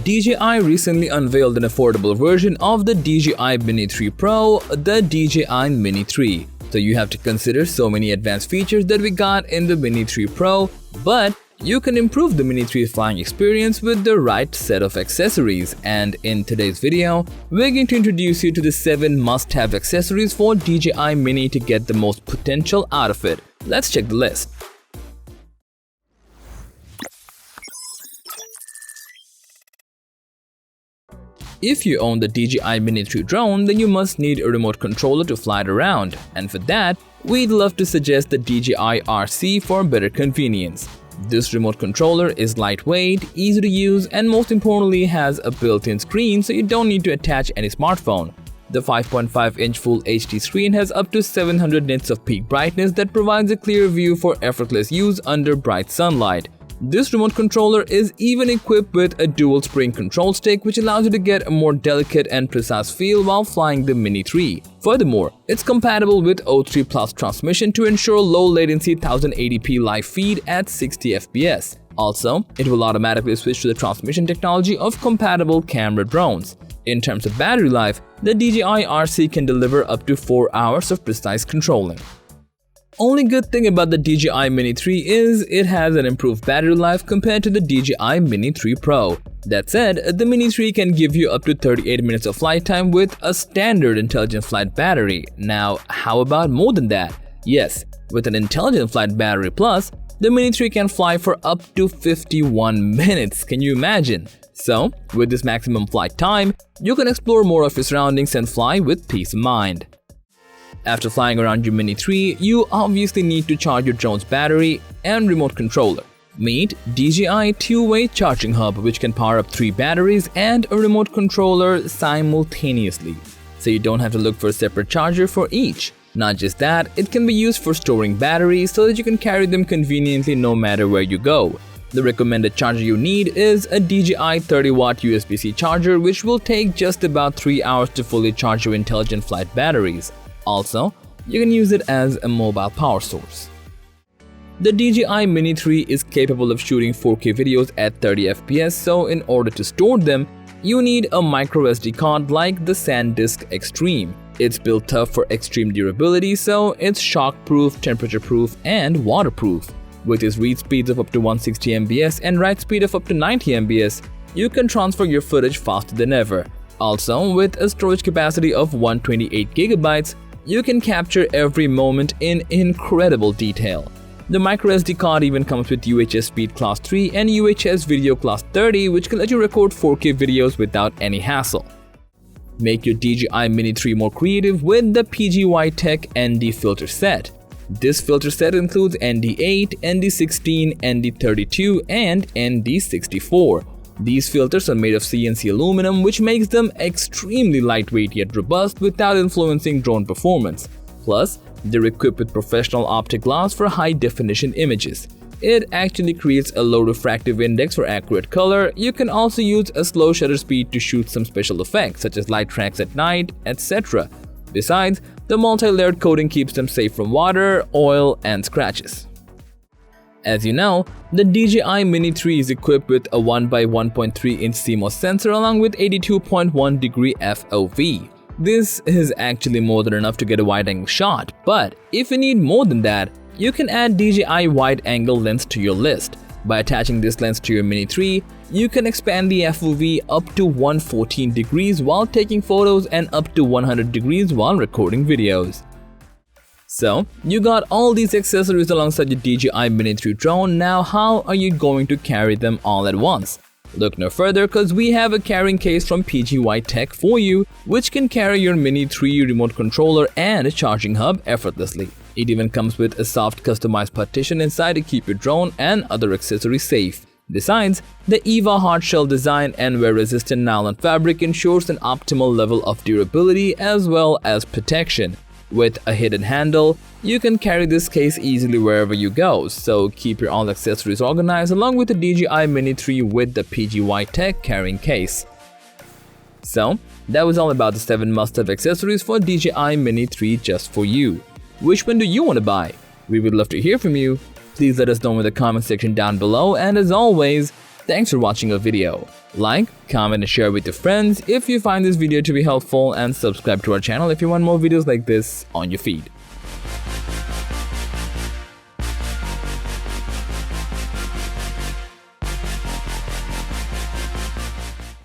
DJI recently unveiled an affordable version of the DJI Mini 3 Pro, the DJI Mini 3. So you have to consider so many advanced features that we got in the Mini 3 Pro, but you can improve the Mini 3's flying experience with the right set of accessories. And in today's video, we're going to introduce you to the 7 must-have accessories for DJI Mini to get the most potential out of it. Let's check the list. If you own the DJI Mini 3 drone, then you must need a remote controller to fly it around. And for that, we'd love to suggest the DJI RC for better convenience. This remote controller is lightweight, easy to use, and most importantly has a built-in screen, so you don't need to attach any smartphone. The 5.5-inch Full HD screen has up to 700 nits of peak brightness that provides a clear view for effortless use under bright sunlight. This remote controller is even equipped with a dual spring control stick, which allows you to get a more delicate and precise feel while flying the Mini 3. Furthermore, it's compatible with O3 Plus transmission to ensure low latency 1080p live feed at 60 fps. Also, it will automatically switch to the transmission technology of compatible camera drones. In terms of battery life, the DJI RC can deliver up to 4 hours of precise controlling. Only good thing about the DJI Mini 3 is it has an improved battery life compared to the DJI Mini 3 Pro. That said, the Mini 3 can give you up to 38 minutes of flight time with a standard Intelligent Flight battery. Now, how about more than that? Yes, with an Intelligent Flight battery plus, the Mini 3 can fly for up to 51 minutes. Can you imagine? So, with this maximum flight time, you can explore more of your surroundings and fly with peace of mind. After flying around your Mini 3, you obviously need to charge your drone's battery and remote controller. Meet DJI two-way charging hub, which can power up 3 batteries and a remote controller simultaneously, so you don't have to look for a separate charger for each. Not just that, it can be used for storing batteries so that you can carry them conveniently no matter where you go. The recommended charger you need is a DJI 30-watt USB-C charger, which will take just about 3 hours to fully charge your Intelligent Flight batteries. Also, you can use it as a mobile power source. The DJI Mini 3 is capable of shooting 4K videos at 30 fps, so in order to store them, you need a microSD card like the SanDisk Extreme. It's built tough for extreme durability, so it's shock-proof, temperature-proof, and waterproof. With its read speeds of up to 160 mbs and write speed of up to 90 mbs, you can transfer your footage faster than ever. Also, with a storage capacity of 128 GB, you can capture every moment in incredible detail. The microSD card even comes with UHS Speed Class 3 and UHS Video Class 30, which can let you record 4K videos without any hassle. Make your DJI Mini 3 more creative with the PGYTECH ND Filter Set. This filter set includes ND8, ND16, ND32, and ND64. These filters are made of CNC aluminum, which makes them extremely lightweight yet robust without influencing drone performance. Plus, they're equipped with professional optic glass for high-definition images. It actually creates a low refractive index for accurate color. You can also use a slow shutter speed to shoot some special effects such as light tracks at night, etc. Besides, the multi-layered coating keeps them safe from water, oil, and scratches. As you know, the DJI Mini 3 is equipped with a 1x1.3-inch CMOS sensor along with 82.1 degree FOV. This is actually more than enough to get a wide-angle shot, but if you need more than that, you can add DJI wide-angle lens to your list. By attaching this lens to your Mini 3, you can expand the FOV up to 114 degrees while taking photos and up to 100 degrees while recording videos. So, you got all these accessories alongside your DJI Mini 3 drone. Now how are you going to carry them all at once? Look no further, cause we have a carrying case from PGYTECH for you, which can carry your Mini 3 remote controller and a charging hub effortlessly. It even comes with a soft customized partition inside to keep your drone and other accessories safe. Besides, the EVA hard shell design and wear-resistant nylon fabric ensures an optimal level of durability as well as protection. With a hidden handle, you can carry this case easily wherever you go, so keep your all accessories organized along with the DJI Mini 3 with the PGYTECH carrying case. So, that was all about the 7 must-have accessories for DJI Mini 3 just for you. Which one do you want to buy? We would love to hear from you. Please let us know in the comment section down below, and as always, Thanks for watching our video. Like, comment and share with your friends if you find this video to be helpful, and subscribe to our channel if you want more videos like this on your feed.